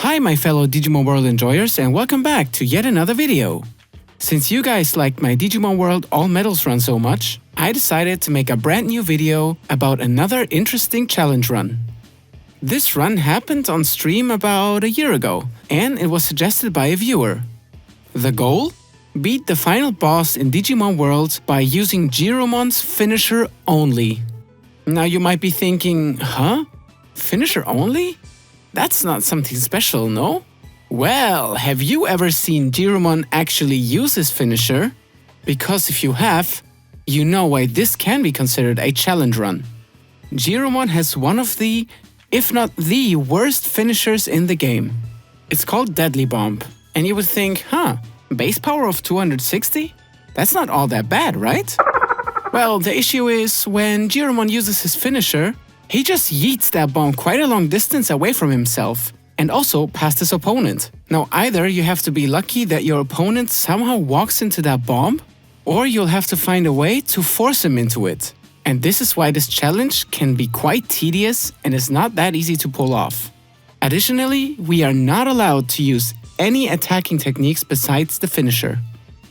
Hi my fellow Digimon World enjoyers and welcome back to yet another video. Since you guys liked my Digimon World All Medals run so much, I decided to make a brand new video about another interesting challenge run. This run happened on stream about a year ago, and it was suggested by a viewer. The goal? Beat the final boss in Digimon World by using Giromon's finisher only. Now you might be thinking, huh? Finisher only? That's not something special, no? Well, have you ever seen Giromon actually use his finisher? Because if you have, you know why this can be considered a challenge run. Giromon has one of the, if not the worst finishers in the game. It's called Deadly Bomb. And you would think, huh, base power of 260? That's not all that bad, right? Well, the issue is, when Giromon uses his finisher, he just yeets that bomb quite a long distance away from himself, and also past his opponent. Now either you have to be lucky that your opponent somehow walks into that bomb, or you'll have to find a way to force him into it. And this is why this challenge can be quite tedious and is not that easy to pull off. Additionally, we are not allowed to use any attacking techniques besides the finisher.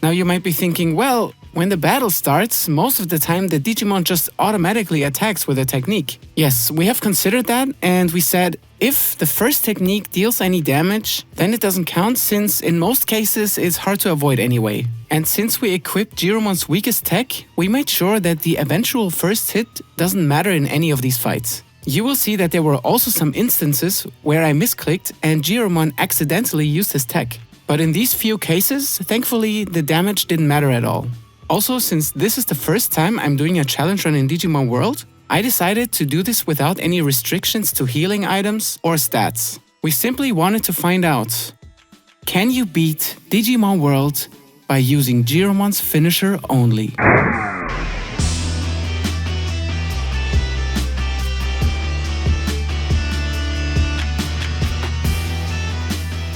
Now you might be thinking, well, when the battle starts, most of the time the Digimon just automatically attacks with a technique. Yes, we have considered that, and we said if the first technique deals any damage, then it doesn't count, since in most cases it's hard to avoid anyway. And since we equipped Giromon's weakest tech, we made sure that the eventual first hit doesn't matter in any of these fights. You will see that there were also some instances where I misclicked and Giromon accidentally used his tech. But in these few cases, thankfully the damage didn't matter at all. Also, since this is the first time I'm doing a challenge run in Digimon World, I decided to do this without any restrictions to healing items or stats. We simply wanted to find out, can you beat Digimon World by using Giromon's finisher only?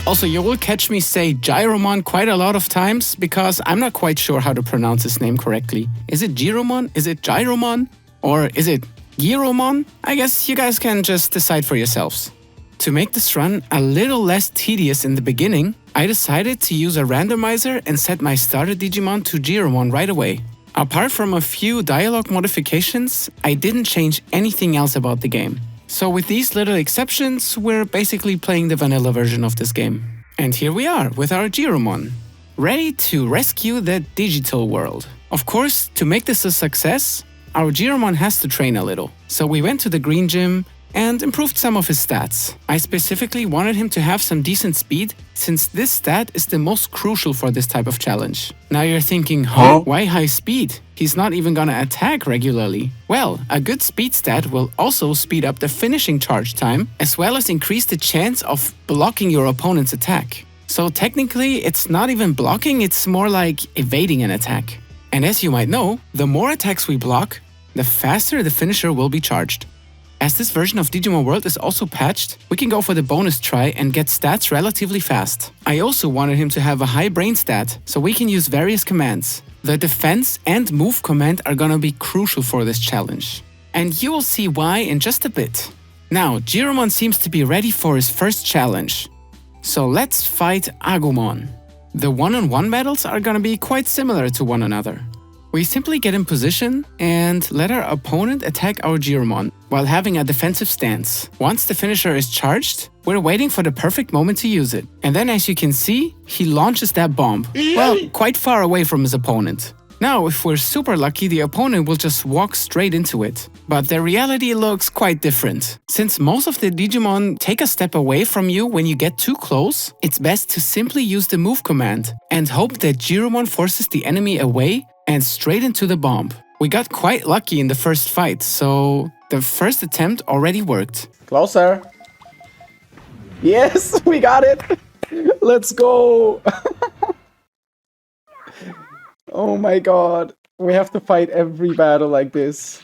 Also, you will catch me say Giromon quite a lot of times because I'm not quite sure how to pronounce his name correctly. Is it Giromon? Is it Giromon? Or is it Giromon? I guess you guys can just decide for yourselves. To make this run a little less tedious in the beginning, I decided to use a randomizer and set my starter Digimon to Giromon right away. Apart from a few dialogue modifications, I didn't change anything else about the game. So with these little exceptions, we're basically playing the vanilla version of this game. And here we are with our Giromon, ready to rescue the digital world. Of course, to make this a success, our Giromon has to train a little. So we went to the green gym and improved some of his stats. I specifically wanted him to have some decent speed, since this stat is the most crucial for this type of challenge. Now you're thinking, huh? Why high speed? He's not even gonna attack regularly. Well, a good speed stat will also speed up the finishing charge time, as well as increase the chance of blocking your opponent's attack. So technically, it's not even blocking, it's more like evading an attack. And as you might know, the more attacks we block, the faster the finisher will be charged. As this version of Digimon World is also patched, we can go for the bonus try and get stats relatively fast. I also wanted him to have a high brain stat, so we can use various commands. The defense and move command are gonna be crucial for this challenge. And you will see why in just a bit. Now, Giromon seems to be ready for his first challenge. So let's fight Agumon. The one-on-one battles are gonna be quite similar to one another. We simply get in position and let our opponent attack our Giromon while having a defensive stance. Once the finisher is charged, we're waiting for the perfect moment to use it. And then, as you can see, he launches that bomb, well, quite far away from his opponent. Now, if we're super lucky, the opponent will just walk straight into it. But the reality looks quite different. Since most of the Digimon take a step away from you when you get too close, it's best to simply use the move command and hope that Giromon forces the enemy away and straight into the bomb. We got quite lucky in the first fight, so the first attempt already worked. Closer. Yes, we got it. Let's go. Oh my god. We have to fight every battle like this.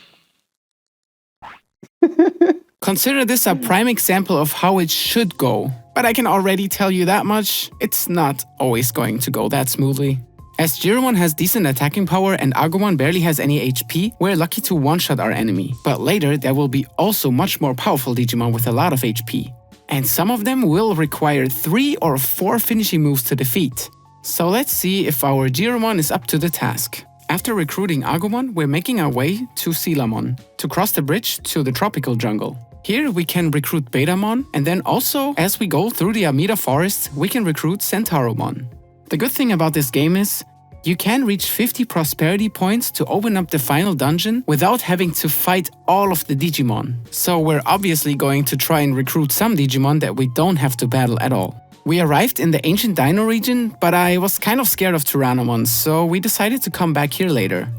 Consider this a prime example of how it should go. But I can already tell you that much, it's not always going to go that smoothly. As Giromon has decent attacking power and Agumon barely has any HP, we're lucky to one-shot our enemy. But later there will be also much more powerful Digimon with a lot of HP. and some of them will require 3 or 4 finishing moves to defeat. So let's see if our Giromon is up to the task. After recruiting Agumon, we're making our way to Silamon to cross the bridge to the tropical jungle. Here we can recruit Betamon, and then also, as we go through the Amida Forest, we can recruit Centauromon. The good thing about this game is, you can reach 50 prosperity points to open up the final dungeon without having to fight all of the Digimon. So we're obviously going to try and recruit some Digimon that we don't have to battle at all. We arrived in the ancient Dino region, but I was kind of scared of Tyrannomon, so we decided to come back here later.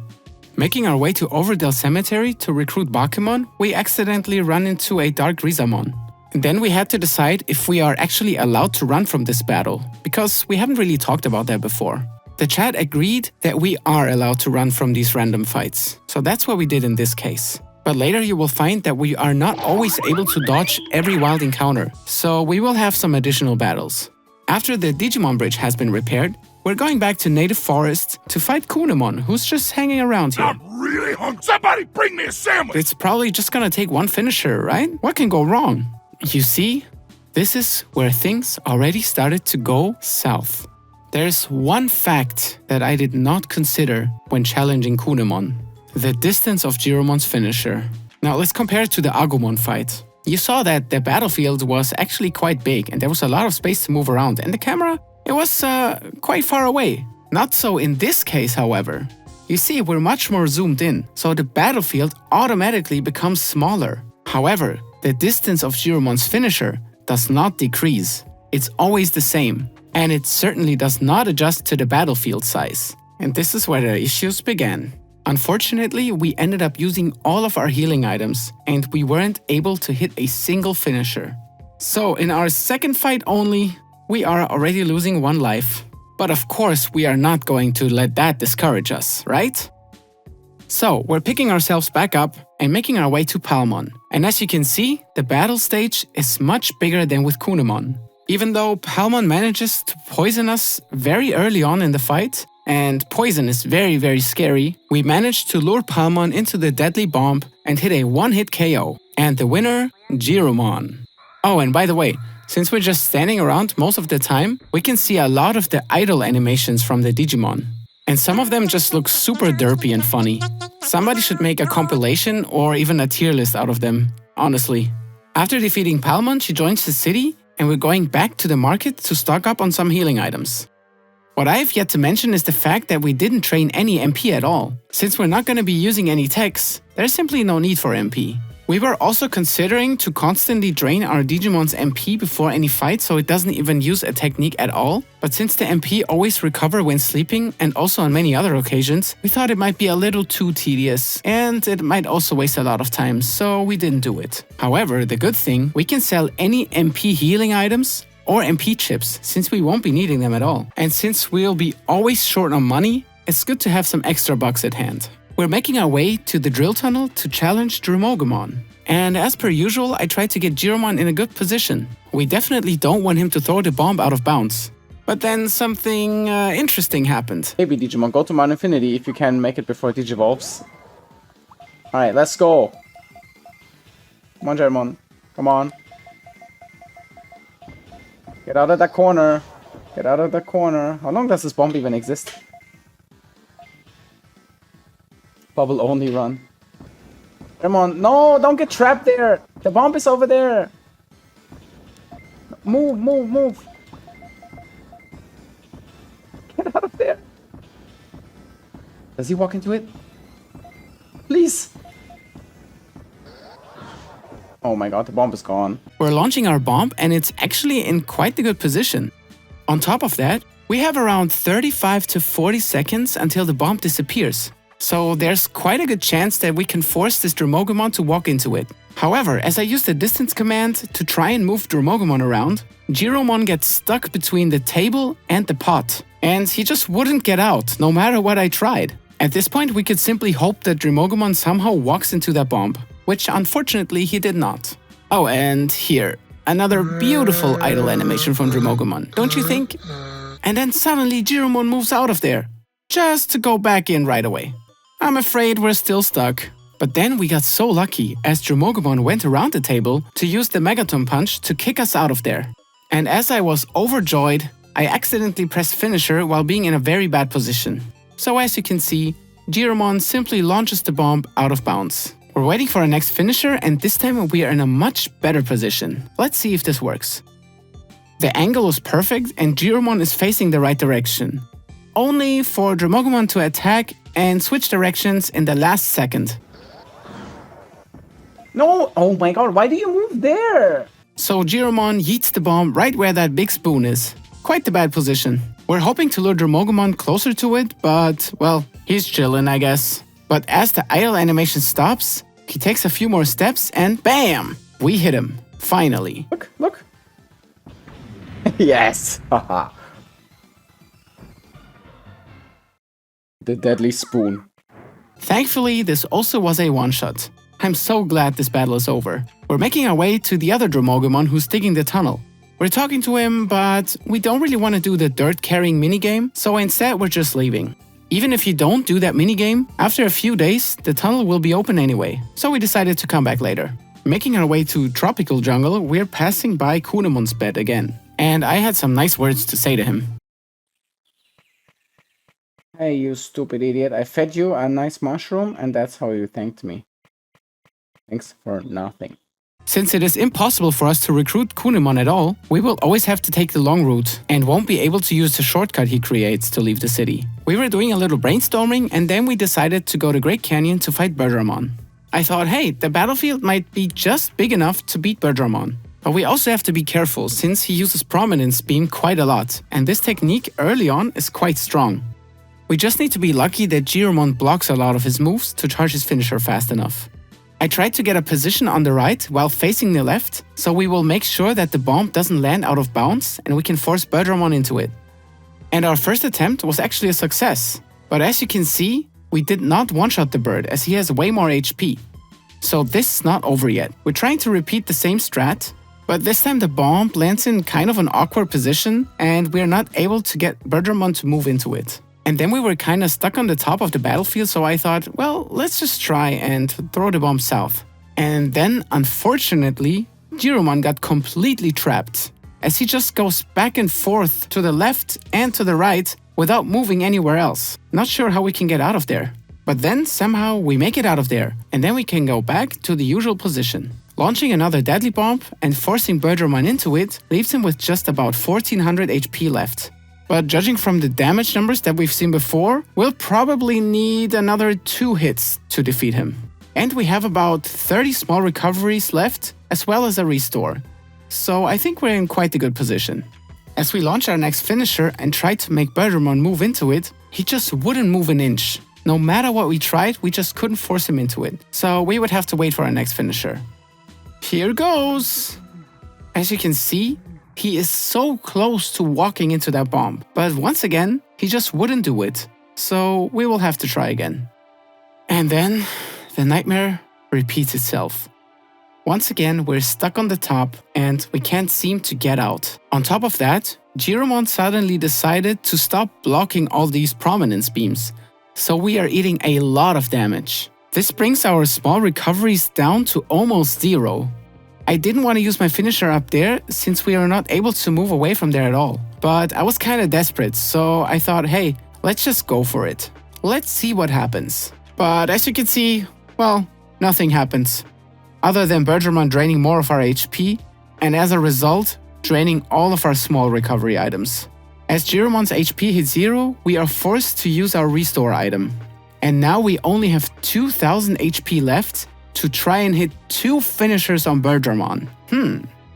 Making our way to Overdell Cemetery to recruit Bakemon, we accidentally run into a Dark Rizamon. Then we had to decide if we are actually allowed to run from this battle, because we haven't really talked about that before. The chat agreed that we are allowed to run from these random fights, so that's what we did in this case. But later you will find that we are not always able to dodge every wild encounter, so we will have some additional battles. After the Digimon Bridge has been repaired, we're going back to Native Forest to fight Kunemon, who's just hanging around here. I'm really hungry. Somebody bring me a sandwich! It's probably just gonna take one finisher, right? What can go wrong? You see, this is where things already started to go south. There's one fact that I did not consider when challenging Kunemon: the distance of Giromon's finisher. Now let's compare it to the Agumon fight. You saw that the battlefield was actually quite big and there was a lot of space to move around, and the camera, it was quite far away. Not so in this case, however. You see, we're much more zoomed in, so the battlefield automatically becomes smaller. However, the distance of Giromon's finisher does not decrease. It's always the same, and it certainly does not adjust to the battlefield size. And this is where the issues began. Unfortunately, we ended up using all of our healing items, and we weren't able to hit a single finisher. So in our second fight only, we are already losing 1 life. But of course, we are not going to let that discourage us, right? So we're picking ourselves back up and making our way to Palmon. And as you can see, the battle stage is much bigger than with Kunemon. Even though Palmon manages to poison us very early on in the fight, and poison is very, very scary, we managed to lure Palmon into the deadly bomb and hit a 1-hit KO. And the winner, Giromon. Oh, and by the way, since we're just standing around most of the time, we can see a lot of the idle animations from the Digimon. And some of them just look super derpy and funny. Somebody should make a compilation or even a tier list out of them, honestly. After defeating Palmon, she joins the city, and we're going back to the market to stock up on some healing items. What I have yet to mention is the fact that we didn't train any MP at all. Since we're not going to be using any techs, there's simply no need for MP. We were also considering to constantly drain our Digimon's MP before any fight, so it doesn't even use a technique at all. But since the MP always recover when sleeping, and also on many other occasions, we thought it might be a little too tedious, and it might also waste a lot of time, so we didn't do it. However, the good thing, we can sell any MP healing items or MP chips, since we won't be needing them at all. And since we'll be always short on money, it's good to have some extra bucks at hand. We're making our way to the drill tunnel to challenge Giromon. And as per usual, I tried to get Giromon in a good position. We definitely don't want him to throw the bomb out of bounds. But then something interesting happened. Maybe Digimon, go to Mount Infinity if you can make it before it Digivolves. Alright, let's go. Come on, Giromon. Come on. Get out of that corner. Get out of that corner. How long does this bomb even exist? Bubble only run. Come on. No, don't get trapped there. The bomb is over there. Move, move, move. Get out of there. Does he walk into it? Please. Oh my god, the bomb is gone. We're launching our bomb, and it's actually in quite a good position. On top of that, we have around 35 to 40 seconds until the bomb disappears. So there's quite a good chance that we can force this Dromogomon to walk into it. However, as I use the distance command to try and move Dromogomon around, Giromon gets stuck between the table and the pot. And he just wouldn't get out, no matter what I tried. At this point, we could simply hope that Dromogomon somehow walks into that bomb, which unfortunately he did not. Oh, and here, another beautiful idle animation from Dromogomon, don't you think? And then suddenly Giromon moves out of there, just to go back in right away. I'm afraid we're still stuck, But then we got so lucky as Giromon went around the table to use the Megaton Punch to kick us out of there. And as I was overjoyed, I accidentally pressed finisher while being in a very bad position. So as you can see, Giromon simply launches the bomb out of bounds. We're waiting for our next finisher, and this time we are in a much better position. Let's see if this works. The angle was perfect and Giromon is facing the right direction. Only for Giromon to attack and switch directions in the last second. No! Oh my god, why do you move there? So Giromon yeets the bomb right where that big spoon is. Quite the bad position. We're hoping to lure Giromon closer to it, but, well, he's chillin', I guess. But as the idle animation stops, he takes a few more steps and BAM! We hit him. Finally. Look, look. Yes! Haha. The deadly spoon. Thankfully, this also was a one-shot. I'm so glad this battle is over. We're making our way to the other Giromon who's digging the tunnel. We're talking to him, but we don't really want to do the dirt-carrying minigame, so instead we're just leaving. Even if you don't do that minigame, after a few days, the tunnel will be open anyway, so we decided to come back later. Making our way to Tropical Jungle, we're passing by Kunemon's bed again. And I had some nice words to say to him. Hey, you stupid idiot. I fed you a nice mushroom, and that's how you thanked me. Thanks for nothing. Since it is impossible for us to recruit Kunemon at all, we will always have to take the long route and won't be able to use the shortcut he creates to leave the city. We were doing a little brainstorming and then we decided to go to Great Canyon to fight Giromon. I thought, hey, the battlefield might be just big enough to beat Giromon. But we also have to be careful since he uses Prominence Beam quite a lot, and this technique early on is quite strong. We just need to be lucky that Giromon blocks a lot of his moves to charge his finisher fast enough. I tried to get a position on the right while facing the left, so we will make sure that the bomb doesn't land out of bounds and we can force Giromon into it. And our first attempt was actually a success, but as you can see, we did not one-shot the bird as he has way more HP. So this is not over yet. We're trying to repeat the same strat, but this time the bomb lands in kind of an awkward position and we're not able to get Giromon to move into it. And then we were kinda stuck on the top of the battlefield, so I thought, well, let's just try and throw the bomb south. And then, unfortunately, Giromon got completely trapped, as he just goes back and forth to the left and to the right without moving anywhere else. Not sure how we can get out of there. But then, somehow, we make it out of there, and then we can go back to the usual position. Launching another deadly bomb and forcing Giromon into it leaves him with just about 1400 HP left. But judging from the damage numbers that we've seen before, we'll probably need another 2 hits to defeat him. And we have about 30 small recoveries left, as well as a restore. So I think we're in quite a good position. As we launch our next finisher and try to make Giromon move into it, he just wouldn't move an inch. No matter what we tried, we just couldn't force him into it. So we would have to wait for our next finisher. Here goes! As you can see, he is so close to walking into that bomb, but once again, he just wouldn't do it. So we will have to try again. And then, the nightmare repeats itself. Once again, we're stuck on the top and we can't seem to get out. On top of that, Giromon suddenly decided to stop blocking all these prominence beams. So we are eating a lot of damage. This brings our small recoveries down to almost 0. I didn't want to use my finisher up there since we are not able to move away from there at all. But I was kinda desperate, so I thought, hey, let's just go for it. Let's see what happens. But as you can see, well, nothing happens. Other than Giromon draining more of our HP, and as a result, draining all of our small recovery items. As Giromon's HP hit 0, we are forced to use our restore item. And now we only have 2000 HP left to try and hit 2 finishers on Giromon.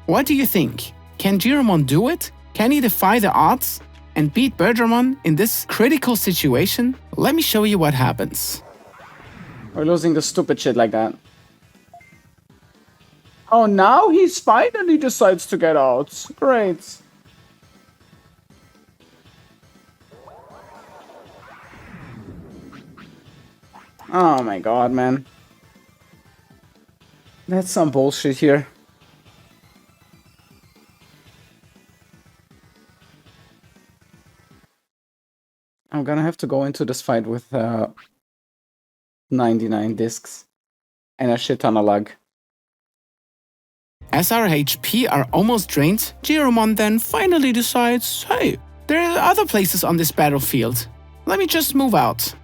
What do you think? Can Giromon do it? Can he defy the odds and beat Giromon in this critical situation? Let me show you what happens. We're losing the stupid shit like that. Oh, now he finally decides to get out. Great. Oh my god, man. That's some bullshit here. I'm gonna have to go into this fight with 99 discs. And a shit ton of luck. As our HP are almost drained, Giromon then finally decides, hey, there are other places on this battlefield. Let me just move out.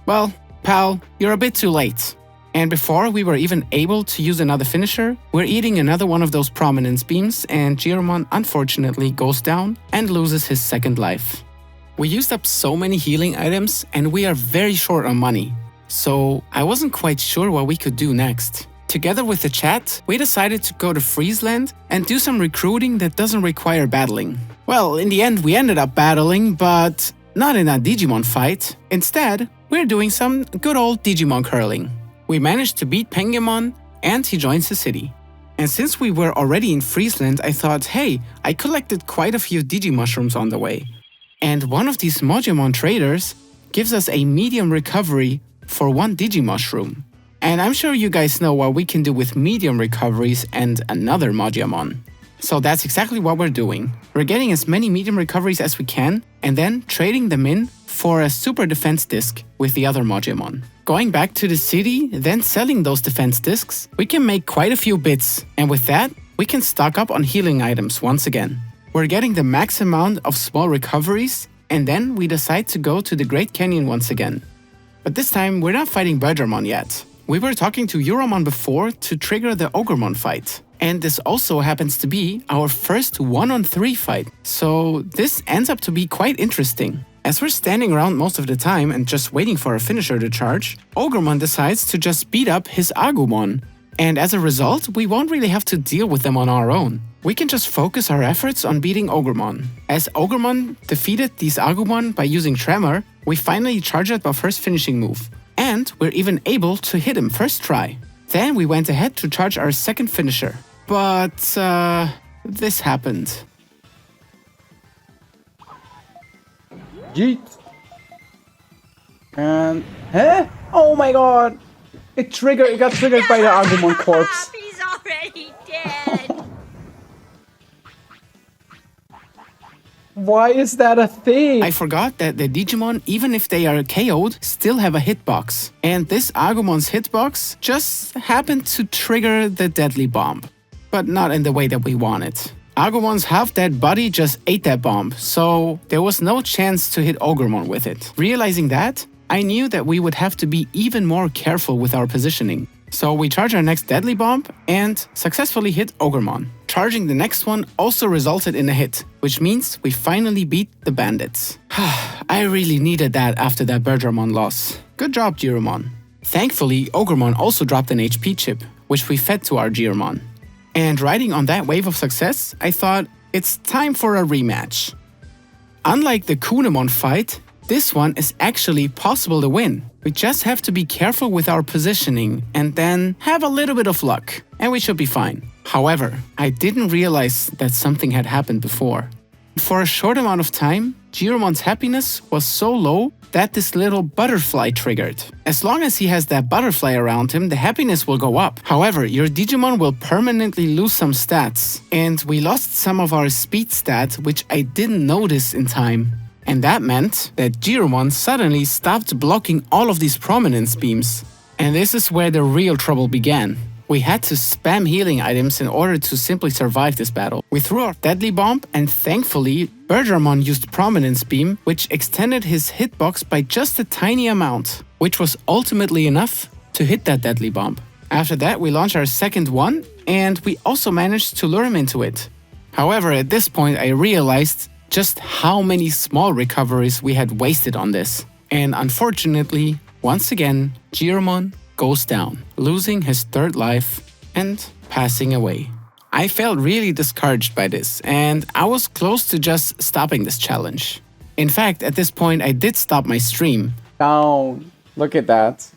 Well, pal, you're a bit too late. And before we were even able to use another finisher, we're eating another one of those prominence beams and Giromon unfortunately goes down and loses his second life. We used up so many healing items and we are very short on money. So I wasn't quite sure what we could do next. Together with the chat, we decided to go to Friesland and do some recruiting that doesn't require battling. Well, in the end we ended up battling, but not in a Digimon fight. Instead, we're doing some good old Digimon curling. We managed to beat Pengemon and he joins the city. And since we were already in Friesland, I thought, hey, I collected quite a few Digimushrooms on the way. And one of these Mogimon traders gives us a medium recovery for one Digimushroom. And I'm sure you guys know what we can do with medium recoveries and another Mogimon. So that's exactly what we're doing. We're getting as many medium recoveries as we can and then trading them in for a super defense disc with the other Mogimon. Going back to the city, then selling those defense discs, we can make quite a few bits, and with that, we can stock up on healing items once again. We're getting the max amount of small recoveries, and then we decide to go to the Great Canyon once again. But this time, we're not fighting Budgermon yet. We were talking to Giromon before to trigger the Ogremon fight. And this also happens to be our first 1-on-3 fight, so this ends up to be quite interesting. As we're standing around most of the time and just waiting for a finisher to charge, Ogremon decides to just beat up his Agumon. And as a result, we won't really have to deal with them on our own. We can just focus our efforts on beating Ogremon. As Ogremon defeated these Agumon by using Tremor, we finally charged up our first finishing move. And we're even able to hit him first try. Then we went ahead to charge our second finisher. But, this happened. Yeet. And... Huh? Oh my god! It got triggered by the Agumon corpse. He's already dead. Why is that a thing? I forgot that the Digimon, even if they are KO'd, still have a hitbox. And this Agumon's hitbox just happened to trigger the deadly bomb. But not in the way that we wanted. Agumon's half-dead body just ate that bomb, so there was no chance to hit Ogremon with it. Realizing that, I knew that we would have to be even more careful with our positioning. So we charged our next deadly bomb and successfully hit Ogremon. Charging the next one also resulted in a hit, which means we finally beat the bandits. I really needed that after that Bergermon loss. Good job, Giromon. Thankfully, Ogremon also dropped an HP chip, which we fed to our Giromon. And riding on that wave of success, I thought, it's time for a rematch. Unlike the Kunemon fight, this one is actually possible to win. We just have to be careful with our positioning and then have a little bit of luck, and we should be fine. However, I didn't realize that something had happened before. For a short amount of time, Giromon's happiness was so low that this little butterfly triggered. As long as he has that butterfly around him, the happiness will go up. However, your Digimon will permanently lose some stats. And we lost some of our speed stat, which I didn't notice in time. And that meant that Giromon suddenly stopped blocking all of these prominence beams. And this is where the real trouble began. We had to spam healing items in order to simply survive this battle. We threw our deadly bomb and thankfully, Bergermon used Prominence Beam, which extended his hitbox by just a tiny amount, which was ultimately enough to hit that deadly bomb. After that, we launched our second one, and we also managed to lure him into it. However, at this point, I realized just how many small recoveries we had wasted on this. And unfortunately, once again, Giromon goes down, losing his third life and passing away. I felt really discouraged by this, and I was close to just stopping this challenge. In fact, at this point, I did stop my stream. Down. Look at that.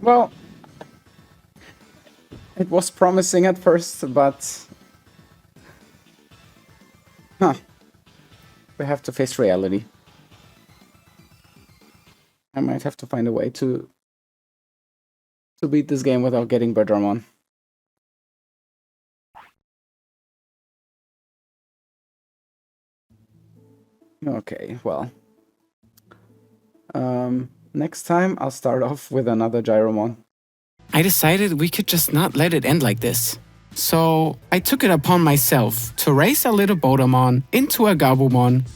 Well, it was promising at first, but... we have to face reality. I might have to find a way to beat this game without getting Bergermon. Okay, well. Next time, I'll start off with another Giromon. I decided we could just not let it end like this. So I took it upon myself to raise a little Bodamon into a Gabumon,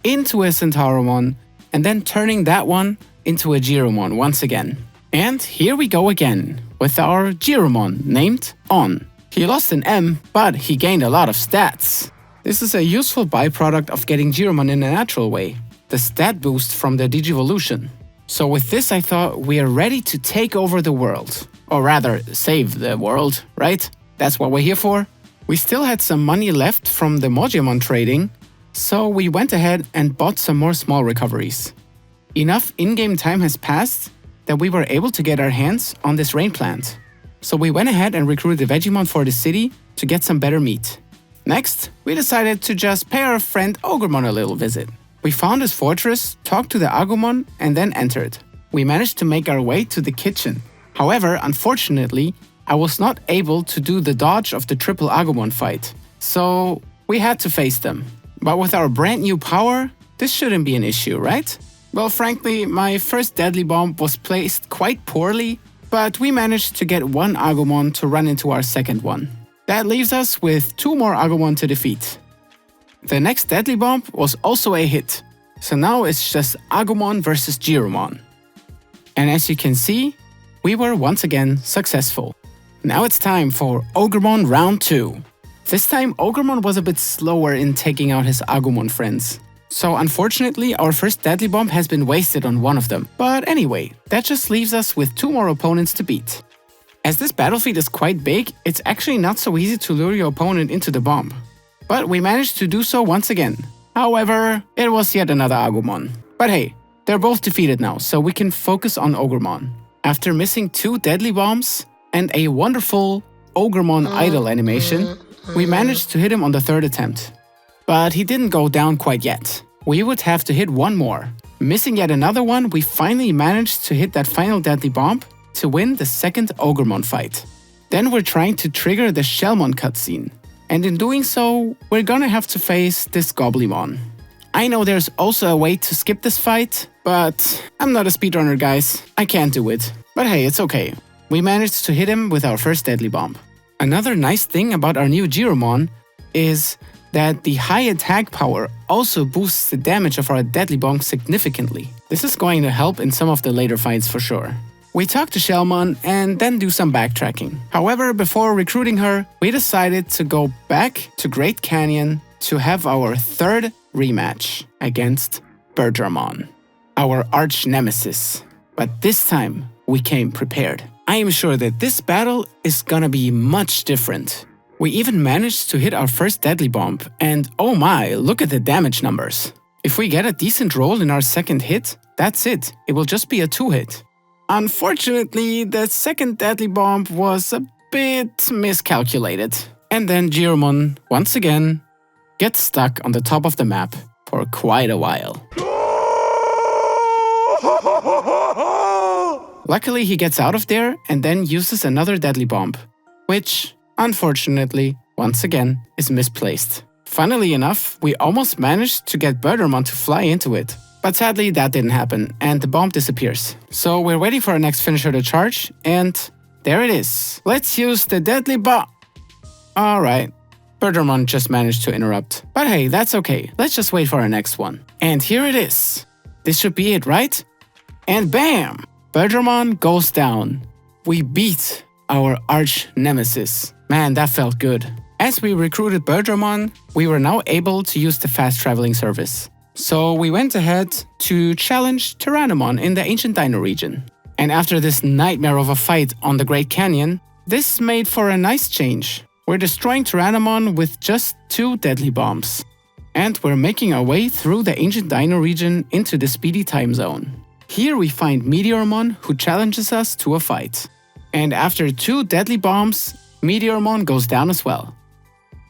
into a Centauromon, and then turning that one into a Giromon once again. And here we go again with our Giromon named On. He lost an M, but he gained a lot of stats. This is a useful byproduct of getting Giromon in a natural way, the stat boost from the Digivolution. So with this I thought we are ready to take over the world. Or rather, save the world, right? That's what we're here for. We still had some money left from the Mojimon trading, so we went ahead and bought some more small recoveries. Enough in-game time has passed that we were able to get our hands on this rain plant. So we went ahead and recruited the Vegemon for the city to get some better meat. Next, we decided to just pay our friend Ogremon a little visit. We found his fortress, talked to the Agumon, and then entered. We managed to make our way to the kitchen. However, unfortunately, I was not able to do the dodge of the triple Agumon fight, so we had to face them. But with our brand new power, this shouldn't be an issue, right? Well, frankly, my first deadly bomb was placed quite poorly, but we managed to get one Agumon to run into our second one. That leaves us with 2 more Agumon to defeat. The next deadly bomb was also a hit, so now it's just Agumon versus Giromon. And as you can see, we were once again successful. Now it's time for Ogremon round 2. This time Ogremon was a bit slower in taking out his Agumon friends. So unfortunately our first deadly bomb has been wasted on one of them. But anyway, that just leaves us with 2 more opponents to beat. As this battlefield is quite big, it's actually not so easy to lure your opponent into the bomb. But we managed to do so once again. However, it was yet another Agumon. But hey, they're both defeated now, so we can focus on Ogremon. After missing 2 deadly bombs and a wonderful Ogremon idle animation, we managed to hit him on the 3rd attempt. But he didn't go down quite yet. We would have to hit 1 more. Missing yet another one, we finally managed to hit that final deadly bomb to win the 2nd Ogremon fight. Then we're trying to trigger the Shellmon cutscene. And in doing so, we're gonna have to face this Goblimon. I know there's also a way to skip this fight, but I'm not a speedrunner, guys. I can't do it. But hey, it's okay. We managed to hit him with our first deadly bomb. Another nice thing about our new Giromon is that the high attack power also boosts the damage of our deadly bomb significantly. This is going to help in some of the later fights for sure. We talked to Shellmon and then do some backtracking. However, before recruiting her, we decided to go back to Great Canyon to have our 3rd rematch against Bergermon, our arch nemesis. But this time, we came prepared. I am sure that this battle is gonna be much different. We even managed to hit our first deadly bomb, and oh my, look at the damage numbers. If we get a decent roll in our second hit, that's it. It will just be a 2-hit. Unfortunately, the second deadly bomb was a bit miscalculated. And then Giromon, once again, gets stuck on the top of the map for quite a while. Luckily, he gets out of there and then uses another deadly bomb, which, unfortunately, once again, is misplaced. Funnily enough, we almost managed to get Bergermon to fly into it. But sadly, that didn't happen, and the bomb disappears. So we're waiting for our next finisher to charge, and there it is. Let's use the deadly bomb. Alright, Bergermon just managed to interrupt. But hey, that's okay. Let's just wait for our next one. And here it is. This should be it, right? And bam! Bergermon goes down. We beat our arch nemesis. Man, that felt good. As we recruited Bergermon, we were now able to use the fast traveling service. So we went ahead to challenge Tyrannomon in the ancient Dino region. And after this nightmare of a fight on the Great Canyon, this made for a nice change. We're destroying Tyrannomon with just 2 deadly bombs. And we're making our way through the ancient Dino region into the speedy time zone. Here we find Meteormon, who challenges us to a fight. And after 2 deadly bombs, Meteormon goes down as well.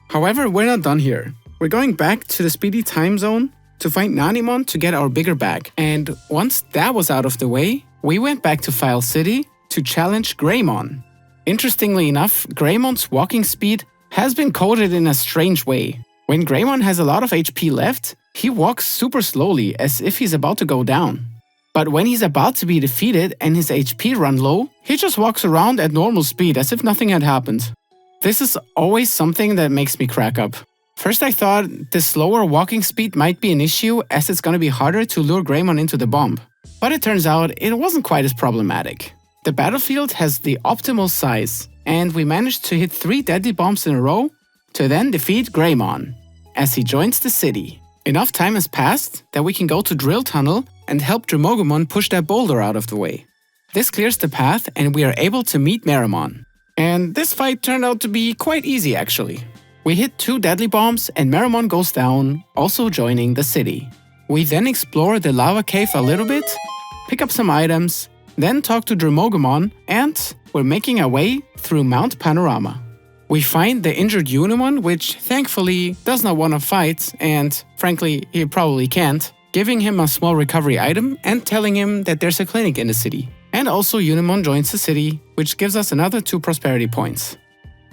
However, we're not done here. We're going back to the speedy time zone to find Nanimon to get our bigger bag. And once that was out of the way, we went back to File City to challenge Greymon. Interestingly enough, Greymon's walking speed has been coded in a strange way. When Greymon has a lot of HP left, he walks super slowly as if he's about to go down. But when he's about to be defeated and his HP run low, he just walks around at normal speed as if nothing had happened. This is always something that makes me crack up. First I thought the slower walking speed might be an issue as it's gonna be harder to lure Greymon into the bomb. But it turns out it wasn't quite as problematic. The battlefield has the optimal size, and we managed to hit 3 deadly bombs in a row to then defeat Greymon as he joins the city. Enough time has passed that we can go to Drill Tunnel and help Dromogomon push that boulder out of the way. This clears the path and we are able to meet Meramon. And this fight turned out to be quite easy actually. We hit 2 deadly bombs and Meramon goes down, also joining the city. We then explore the lava cave a little bit, pick up some items, then talk to Dromogomon, and we're making our way through Mount Panorama. We find the injured Unimon, which thankfully does not want to fight, and frankly, he probably can't, giving him a small recovery item and telling him that there's a clinic in the city. And also Unimon joins the city, which gives us another 2 prosperity points.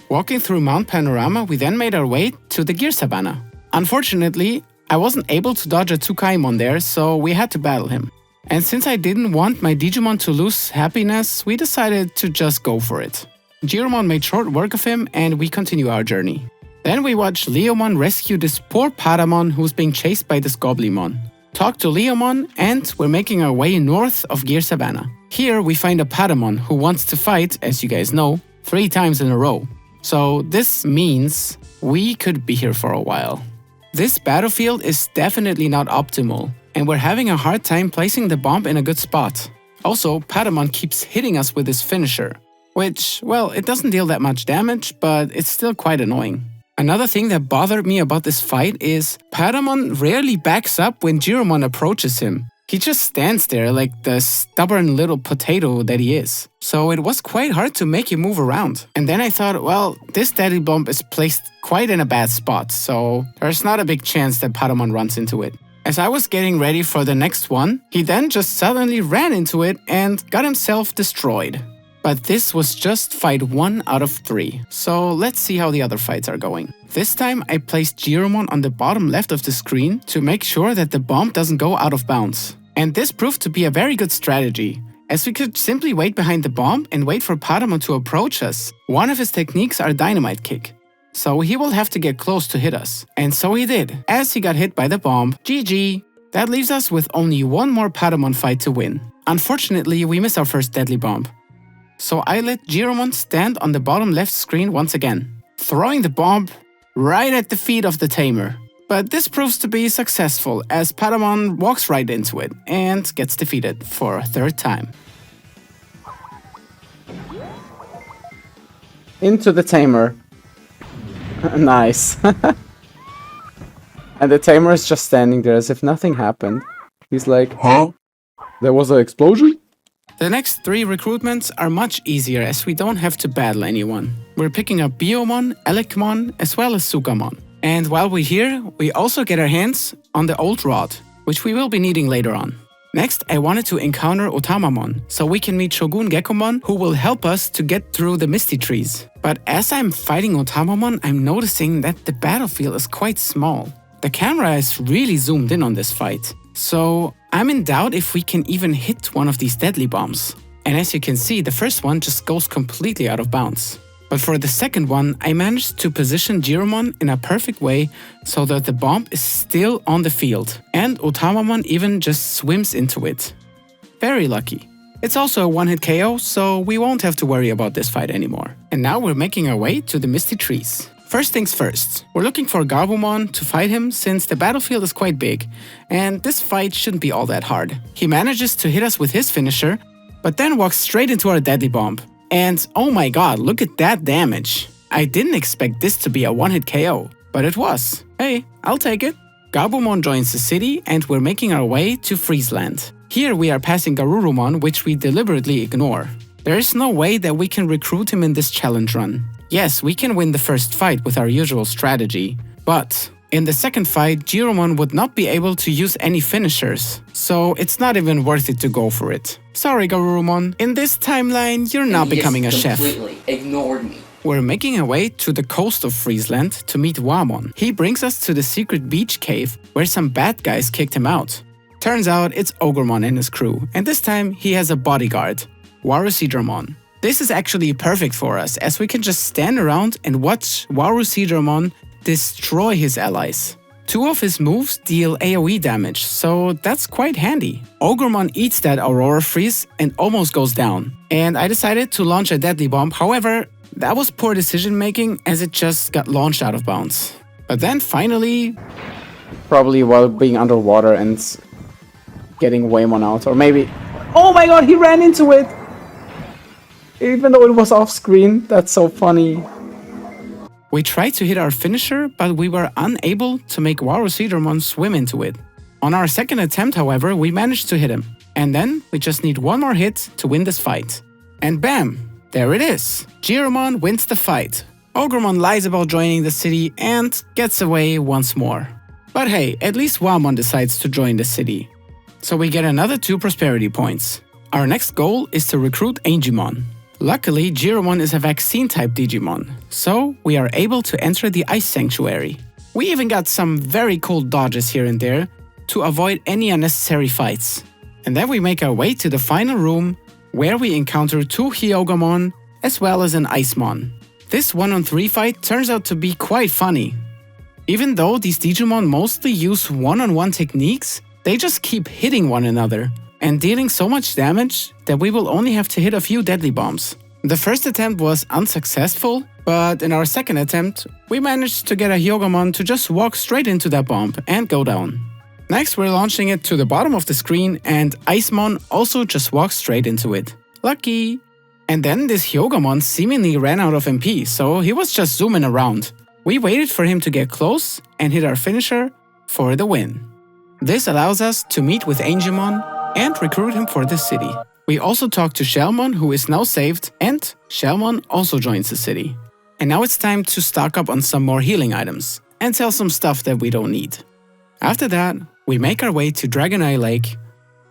Walking through Mount Panorama, we then made our way to the Gear Savannah. Unfortunately, I wasn't able to dodge a Tsukaimon there, so we had to battle him. And since I didn't want my Digimon to lose happiness, we decided to just go for it. Giromon made short work of him and we continue our journey. Then we watch Leomon rescue this poor Patamon who's being chased by this Goblimon. Talk to Leomon and we're making our way north of Gear Savannah. Here we find a Patamon who wants to fight, as you guys know, 3 times in a row. So this means we could be here for a while. This battlefield is definitely not optimal and we're having a hard time placing the bomb in a good spot. Also, Patamon keeps hitting us with his finisher. Which, well, it doesn't deal that much damage, but it's still quite annoying. Another thing that bothered me about this fight is Patamon rarely backs up when Giromon approaches him. He just stands there like the stubborn little potato that he is. So it was quite hard to make him move around. And then I thought, well, this deadly bomb is placed quite in a bad spot, so there's not a big chance that Patamon runs into it. As I was getting ready for the next one, he then just suddenly ran into it and got himself destroyed. But this was just fight 1 out of 3, so let's see how the other fights are going. This time I placed Giromon on the bottom left of the screen to make sure that the bomb doesn't go out of bounds. And this proved to be a very good strategy, as we could simply wait behind the bomb and wait for Patamon to approach us. One of his techniques are Dynamite Kick, so he will have to get close to hit us. And so he did, as he got hit by the bomb. GG! That leaves us with only 1 more Patamon fight to win. Unfortunately, we missed our first deadly bomb. So I let Giromon stand on the bottom left screen once again, throwing the bomb right at the feet of the tamer. But this proves to be successful as Patamon walks right into it and gets defeated for a 3rd time. Into the tamer. Nice. And the tamer is just standing there as if nothing happened. He's like, huh? There was an explosion? The next 3 recruitments are much easier as we don't have to battle anyone. We're picking up Biomon, Elecmon, as well as Sugamon. And while we're here, we also get our hands on the old rod, which we will be needing later on. Next, I wanted to encounter Otamamon, so we can meet Shogun Gekomon, who will help us to get through the Misty Trees. But as I'm fighting Otamamon, I'm noticing that the battlefield is quite small. The camera is really zoomed in on this fight. So I'm in doubt if we can even hit one of these deadly bombs. And as you can see, the first one just goes completely out of bounds. But for the second one, I managed to position Giromon in a perfect way so that the bomb is still on the field. And Otamamon even just swims into it. Very lucky. It's also a one-hit KO, so we won't have to worry about this fight anymore. And now we're making our way to the Misty Trees. First things first, we're looking for Gabumon to fight him since the battlefield is quite big, and this fight shouldn't be all that hard. He manages to hit us with his finisher, but then walks straight into our deadly bomb. And oh my god, look at that damage. I didn't expect this to be a one-hit KO, but it was. Hey, I'll take it. Gabumon joins the city and we're making our way to Friesland. Here we are passing Garurumon, which we deliberately ignore. There is no way that we can recruit him in this challenge run. Yes, we can win the first fight with our usual strategy, but in the second fight, Giromon would not be able to use any finishers, so it's not even worth it to go for it. Sorry, Garurumon, in this timeline, you're not becoming a chef. Completely ignored me. We're making our way to the coast of Friesland to meet Wamon. He brings us to the secret beach cave where some bad guys kicked him out. Turns out it's Ogremon and his crew, and this time he has a bodyguard, Giromon. This is actually perfect for us, as we can just stand around and watch Giromon destroy his allies. 2 of his moves deal AoE damage, so that's quite handy. Ogremon eats that Aurora Freeze and almost goes down. And I decided to launch a deadly bomb, however, that was poor decision making as it just got launched out of bounds. But then finally... Probably while being underwater and getting Waymon out, or maybe... Oh my god, he ran into it! Even though it was off screen, that's so funny. We tried to hit our finisher, but we were unable to make Giromon swim into it. On our second attempt, however, we managed to hit him. And then we just need one more hit to win this fight. And bam! There it is! Giromon wins the fight. Ogremon lies about joining the city and gets away once more. But hey, at least Wamon decides to join the city. So we get another 2 prosperity points. Our next goal is to recruit Digimon. Luckily, Giromon is a vaccine-type Digimon, so we are able to enter the Ice Sanctuary. We even got some very cool dodges here and there to avoid any unnecessary fights. And then we make our way to the final room, where we encounter 2 Hyogomon as well as an Icemon. This 1-on-3 fight turns out to be quite funny. Even though these Digimon mostly use one-on-one techniques, they just keep hitting one another and dealing so much damage that we will only have to hit a few deadly bombs. The first attempt was unsuccessful, but in our second attempt, we managed to get a Hyogomon to just walk straight into that bomb and go down. Next, we're launching it to the bottom of the screen and Icemon also just walks straight into it. Lucky! And then this Hyogomon seemingly ran out of MP, so he was just zooming around. We waited for him to get close and hit our finisher for the win. This allows us to meet with Angemon and recruit him for the city. We also talk to Shellmon, who is now saved, and Shellmon also joins the city. And now it's time to stock up on some more healing items and sell some stuff that we don't need. After that, we make our way to Dragon Eye Lake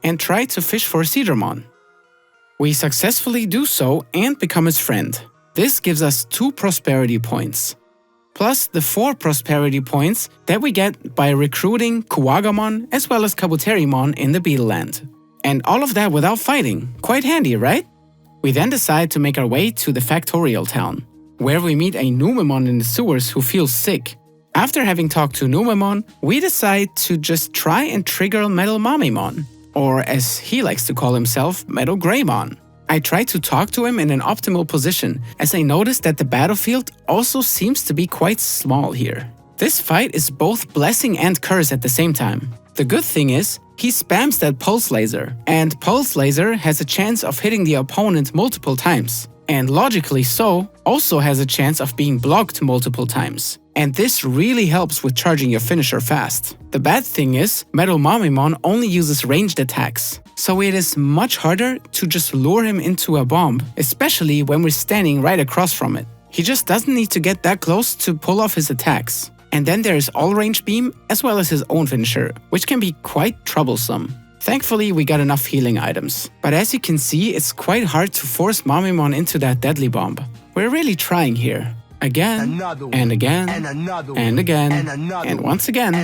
and try to fish for Giromon. We successfully do so and become his friend. This gives us 2 prosperity points, plus the 4 prosperity points that we get by recruiting Kuwagamon as well as Kabuterimon in the Beetle Land. And all of that without fighting. Quite handy, right? We then decide to make our way to the Factorial Town, where we meet a Numemon in the sewers who feels sick. After having talked to Numemon, we decide to just try and trigger Metal Mamimon, or as he likes to call himself, Metal Greymon. I try to talk to him in an optimal position, as I notice that the battlefield also seems to be quite small here. This fight is both blessing and curse at the same time. The good thing is, he spams that Pulse Laser, and Pulse Laser has a chance of hitting the opponent multiple times, and logically so, also has a chance of being blocked multiple times. And this really helps with charging your finisher fast. The bad thing is, Metal Mamimon only uses ranged attacks, so it is much harder to just lure him into a bomb, especially when we're standing right across from it. He just doesn't need to get that close to pull off his attacks. And then there is All-Range Beam as well as his own finisher, which can be quite troublesome. Thankfully, we got enough healing items. But as you can see, it's quite hard to force Mamimon into that deadly bomb. We're really trying here. Again, and again, and again, and once again,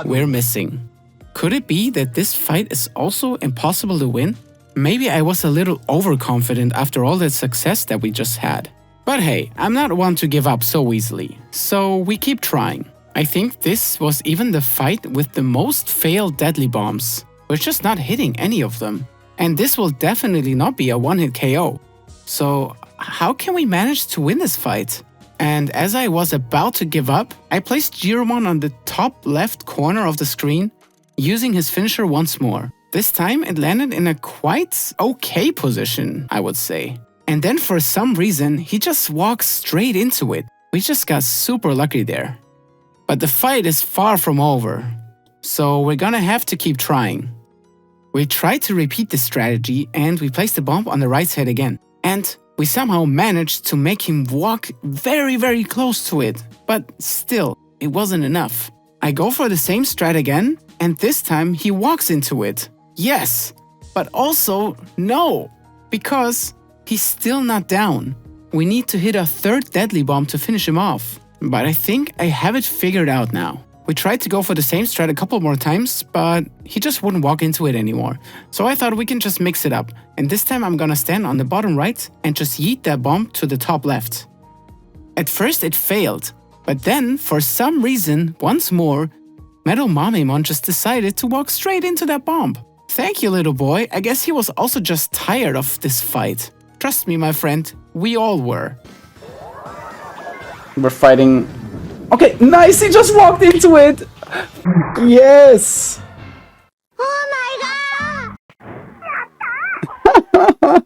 we're missing. Could it be that this fight is also impossible to win? Maybe I was a little overconfident after all that success that we just had. But hey, I'm not one to give up so easily, so we keep trying. I think this was even the fight with the most failed deadly bombs. We're just not hitting any of them. And this will definitely not be a one-hit KO. So how can we manage to win this fight? And as I was about to give up, I placed Giromon on the top left corner of the screen, using his finisher once more. This time it landed in a quite okay position, I would say. And then for some reason, he just walks straight into it. We just got super lucky there. But the fight is far from over, so we're gonna have to keep trying. We tried to repeat this strategy and we placed the bomb on the right side again. And we somehow managed to make him walk very close to it. But still, it wasn't enough. I go for the same strat again, and this time he walks into it. Yes, but also no, because he's still not down. We need to hit a 3rd deadly bomb to finish him off. But I think I have it figured out now. We tried to go for the same strat a couple more times, but he just wouldn't walk into it anymore. So I thought we can just mix it up, and this time I'm gonna stand on the bottom right and just yeet that bomb to the top left. At first it failed, but then, for some reason, once more, Metal Mamamon just decided to walk straight into that bomb. Thank you, little boy. I guess he was also just tired of this fight. Trust me, my friend, we all were. We're fighting. Okay, nice, he just walked into it! Yes! Oh my god!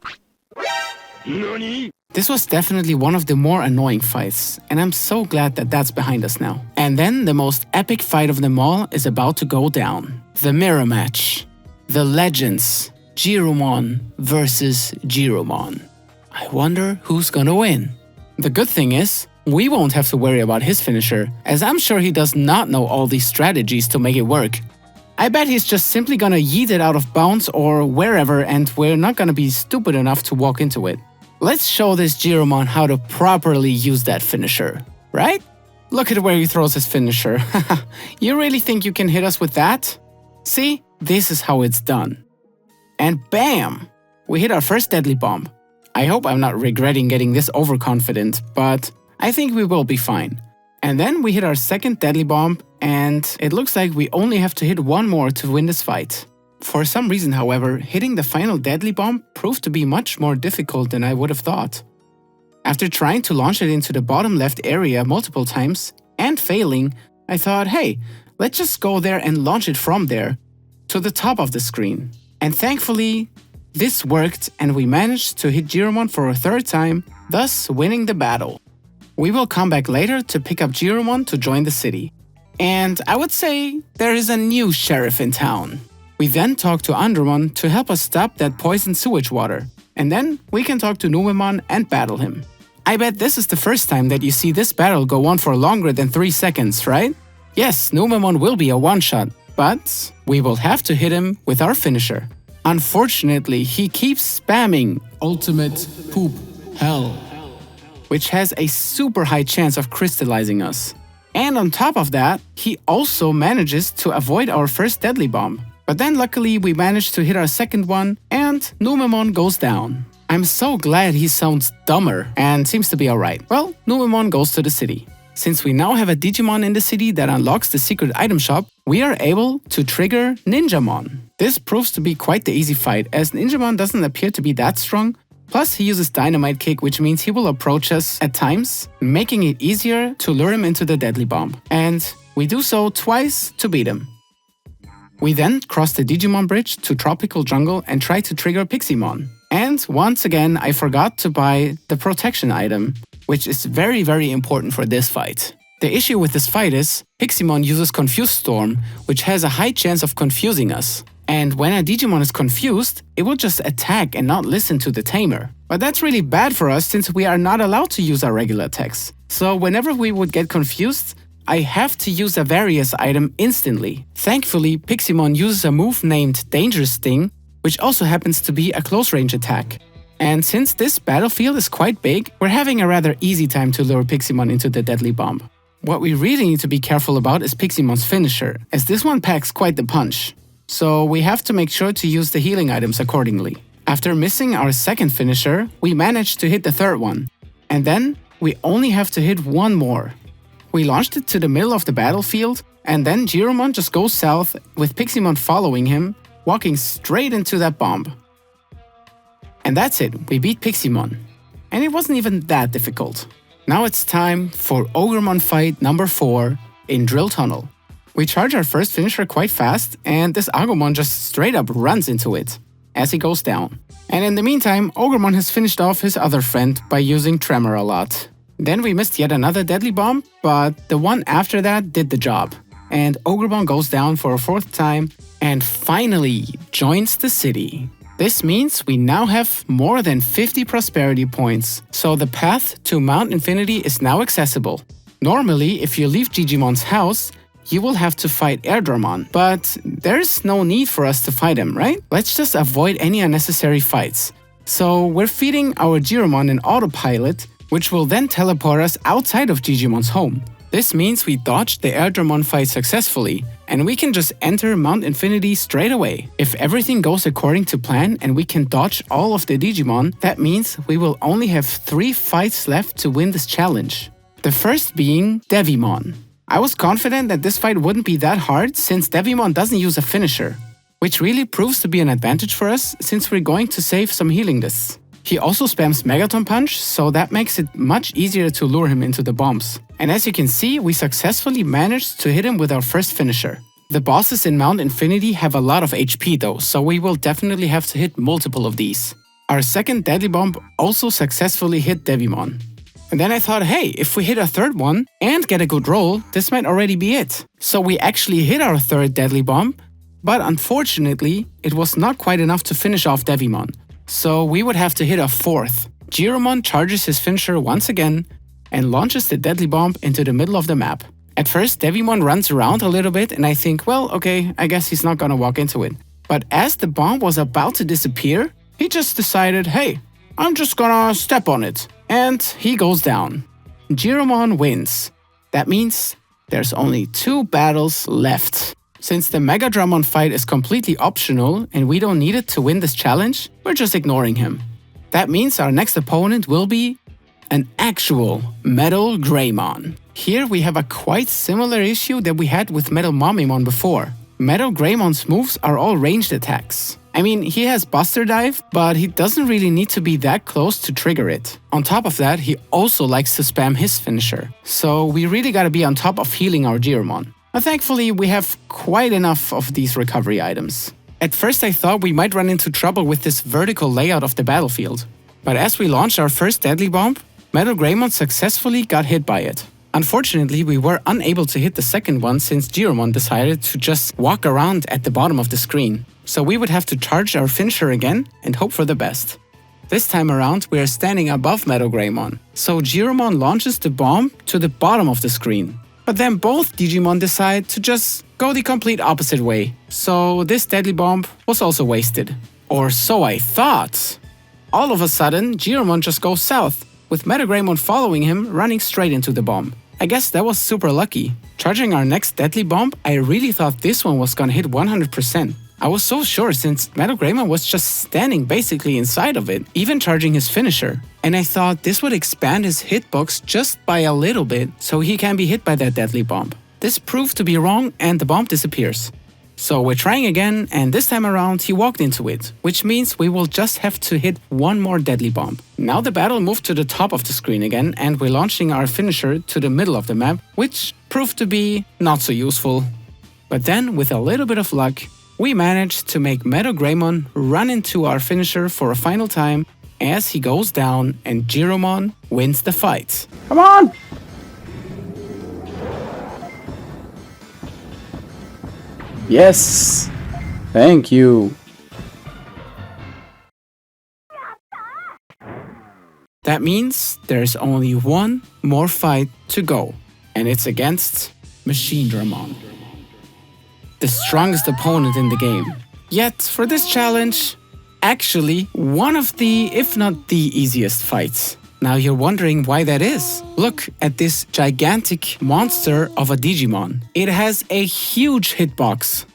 This was definitely one of the more annoying fights, and I'm so glad that that's behind us now. And then the most epic fight of them all is about to go down. The mirror match. The legends. Giromon versus Giromon. I wonder who's gonna win. The good thing is, we won't have to worry about his finisher, as I'm sure he does not know all these strategies to make it work. I bet he's just simply gonna yeet it out of bounds or wherever, and we're not gonna be stupid enough to walk into it. Let's show this Giromon how to properly use that finisher, right? Look at where he throws his finisher. You really think you can hit us with that? See, this is how it's done. And bam! We hit our first deadly bomb. I hope I'm not regretting getting this overconfident, but I think we will be fine. And then we hit our second deadly bomb, and it looks like we only have to hit one more to win this fight. For some reason, however, hitting the final deadly bomb proved to be much more difficult than I would have thought. After trying to launch it into the bottom left area multiple times, and failing, I thought, hey, let's just go there and launch it from there, to the top of the screen. And thankfully, this worked and we managed to hit Giromon for a third time, thus winning the battle. We will come back later to pick up Giromon to join the city. And I would say there is a new sheriff in town. We then talk to Andromon to help us stop that poisoned sewage water. And then we can talk to Numemon and battle him. I bet this is the first time that you see this battle go on for longer than 3 seconds, right? Yes, Numemon will be a one-shot, but we will have to hit him with our finisher. Unfortunately, he keeps spamming Ultimate Poop Hell, which has a super high chance of crystallizing us. And on top of that, he also manages to avoid our first deadly bomb. But then luckily we managed to hit our second one and Numemon goes down. I'm so glad he sounds dumber and seems to be alright. Well, Numemon goes to the city. Since we now have a Digimon in the city that unlocks the secret item shop, we are able to trigger Ninjamon. This proves to be quite the easy fight, as Ninjamon doesn't appear to be that strong. Plus, he uses Dynamite Kick, which means he will approach us at times, making it easier to lure him into the deadly bomb. And we do so twice to beat him. We then cross the Digimon Bridge to Tropical Jungle and try to trigger Piximon. And once again, I forgot to buy the protection item, which is very important for this fight. The issue with this fight is, Piximon uses Confuse Storm, which has a high chance of confusing us. And when a Digimon is confused, it will just attack and not listen to the tamer. But that's really bad for us since we are not allowed to use our regular attacks. So whenever we would get confused, I have to use a various item instantly. Thankfully, Piximon uses a move named Dangerous Sting, which also happens to be a close range attack. And since this battlefield is quite big, we're having a rather easy time to lure Piximon into the deadly bomb. What we really need to be careful about is Piximon's finisher, as this one packs quite the punch. So we have to make sure to use the healing items accordingly. After missing our second finisher, we managed to hit the third one. And then we only have to hit one more. We launched it to the middle of the battlefield, and then Giromon just goes south with Piximon following him, walking straight into that bomb. And that's it, we beat Piximon. And it wasn't even that difficult. Now it's time for Ogremon fight number 4 in Drill Tunnel. We charge our first finisher quite fast, and this Agumon just straight up runs into it as he goes down. And in the meantime, Ogremon has finished off his other friend by using Tremor a lot. Then we missed yet another deadly bomb, but the one after that did the job. And Ogremon goes down for a 4th time and finally joins the city. This means we now have more than 50 prosperity points, so the path to Mount Infinity is now accessible. Normally, if you leave Gigimon's house, you will have to fight Airdramon, but there's no need for us to fight him, right? Let's just avoid any unnecessary fights. So we're feeding our Giromon an autopilot, which will then teleport us outside of Gigimon's home. This means we dodged the Airdramon fight successfully, and we can just enter Mount Infinity straight away. If everything goes according to plan and we can dodge all of the Digimon, that means we will only have 3 fights left to win this challenge. The first being Devimon. I was confident that this fight wouldn't be that hard since Devimon doesn't use a finisher, which really proves to be an advantage for us since we're going to save some healing this. He also spams Megaton Punch, so that makes it much easier to lure him into the bombs. And as you can see, we successfully managed to hit him with our first finisher. The bosses in Mount Infinity have a lot of HP though, so we will definitely have to hit multiple of these. Our second Deadly Bomb also successfully hit Devimon. And then I thought, hey, if we hit a third one and get a good roll, this might already be it. So we actually hit our third Deadly Bomb, but unfortunately, it was not quite enough to finish off Devimon. So we would have to hit a fourth. Giromon charges his finisher once again and launches the Deadly Bomb into the middle of the map. At first, Devimon runs around a little bit and I think, well, okay, I guess he's not gonna walk into it. But as the bomb was about to disappear, he just decided, hey, I'm just gonna step on it. And he goes down. Giromon wins. That means there's only 2 battles left. Since the Megadramon fight is completely optional and we don't need it to win this challenge, we're just ignoring him. That means our next opponent will be an actual Metal Greymon. Here we have a quite similar issue that we had with Metal Mamamythra before. Metal Greymon's moves are all ranged attacks. I mean, he has Buster Dive, but he doesn't really need to be that close to trigger it. On top of that, he also likes to spam his finisher. So we really gotta be on top of healing our Giromon. But thankfully, we have quite enough of these recovery items. At first I thought we might run into trouble with this vertical layout of the battlefield. But as we launched our first Deadly Bomb, Metal Greymon successfully got hit by it. Unfortunately, we were unable to hit the second one since Giromon decided to just walk around at the bottom of the screen. So we would have to charge our finisher again and hope for the best. This time around, we are standing above Metal Greymon. So Giromon launches the bomb to the bottom of the screen. But then both Digimon decide to just go the complete opposite way. So this Deadly Bomb was also wasted. Or so I thought. All of a sudden, Giromon just goes south, with Metal Greymon following him, running straight into the bomb. I guess that was super lucky. Charging our next Deadly Bomb, I really thought this one was gonna hit 100%. I was so sure since Metal Greymon was just standing basically inside of it, even charging his finisher. And I thought this would expand his hitbox just by a little bit, so he can be hit by that Deadly Bomb. This proved to be wrong and the bomb disappears. So we're trying again, and this time around he walked into it, which means we will just have to hit one more Deadly Bomb. Now the battle moved to the top of the screen again, and we're launching our finisher to the middle of the map, which proved to be not so useful. But then, with a little bit of luck, we managed to make Metal Greymon run into our finisher for a final time as he goes down and Giromon wins the fight. Come on! Yes! Thank you. That means there's only one more fight to go, and it's against Digimon, the strongest opponent in the game. Yet, for this challenge, actually one of the, if not the easiest fights. Now you're wondering why that is. Look at this gigantic monster of a Digimon. It has a huge hitbox.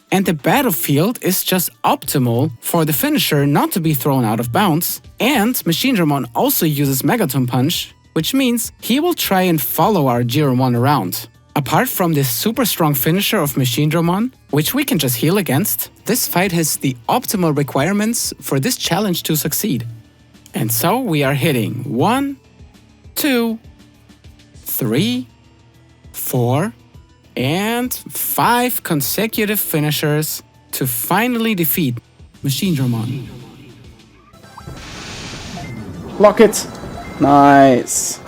And the battlefield is just optimal for the finisher not to be thrown out of bounds. And Digimon also uses Megaton Punch, which means he will try and follow our Giromon around. Apart from this super strong finisher of Digimon, which we can just heal against, this fight has the optimal requirements for this challenge to succeed. And so we are hitting 1, 2, 3, 4, and 5 consecutive finishers to finally defeat Digimon. Block it! Nice.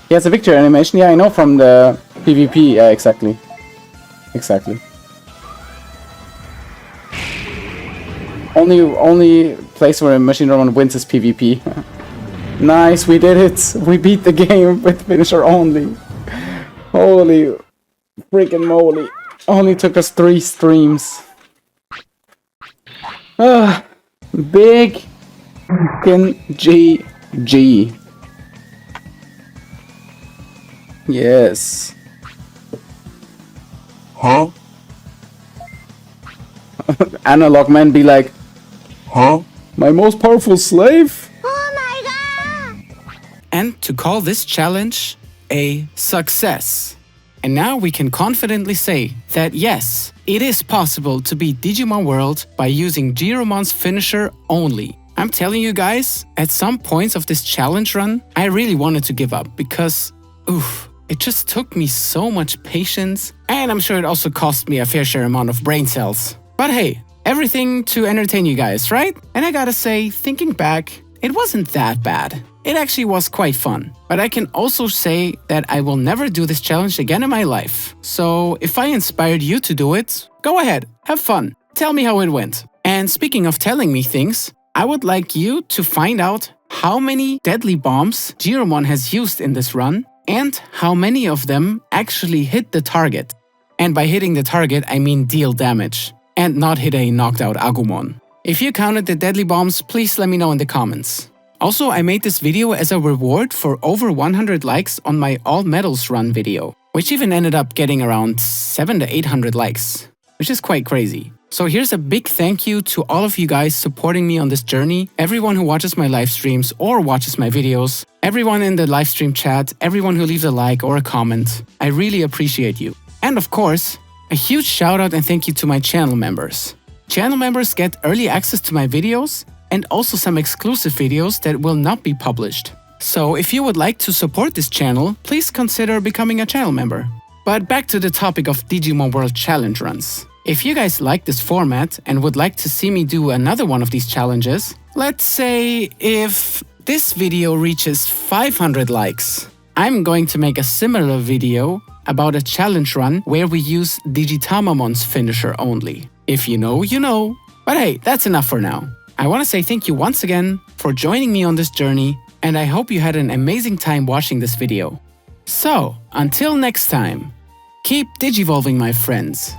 He has a victory animation. Yeah, I know from the PvP. Yeah, exactly. Exactly. Only place where Digimon wins is PvP. Nice, we did it! We beat the game with finisher only. Holy freaking moly. Only took us 3 streams. Big fucking GG. Yes. Huh? Analog man be like, Huh? my most powerful slave? Oh my god! And to call this challenge a success. And now we can confidently say that yes, it is possible to beat Digimon World by using Giromon's finisher only. I'm telling you guys, at some points of this challenge run, I really wanted to give up because, oof, it just took me so much patience, and I'm sure it also cost me a fair share amount of brain cells. But hey, everything to entertain you guys, right? And I gotta say, thinking back, it wasn't that bad. It actually was quite fun. But I can also say that I will never do this challenge again in my life. So if I inspired you to do it, go ahead, have fun. Tell me how it went. And speaking of telling me things, I would like you to find out how many deadly bombs Giromon has used in this run and how many of them actually hit the target. And by hitting the target, I mean deal damage and not hit a knocked out Agumon. If you counted the deadly bombs, please let me know in the comments. Also, I made this video as a reward for over 100 likes on my All Medals run video, which even ended up getting around 700 to 800 likes, which is quite crazy. So here's a big thank you to all of you guys supporting me on this journey, everyone who watches my live streams or watches my videos, everyone in the live stream chat, everyone who leaves a like or a comment. I really appreciate you. And of course, a huge shout out and thank you to my channel members. Channel members get early access to my videos and also some exclusive videos that will not be published. So if you would like to support this channel, please consider becoming a channel member. But back to the topic of Digimon World challenge runs. If you guys like this format and would like to see me do another one of these challenges, let's say if this video reaches 500 likes, I'm going to make a similar video about a challenge run where we use Digitamamon's finisher only. If you know, you know. But hey, that's enough for now. I want to say thank you once again for joining me on this journey, and I hope you had an amazing time watching this video. So, until next time, keep digivolving, my friends.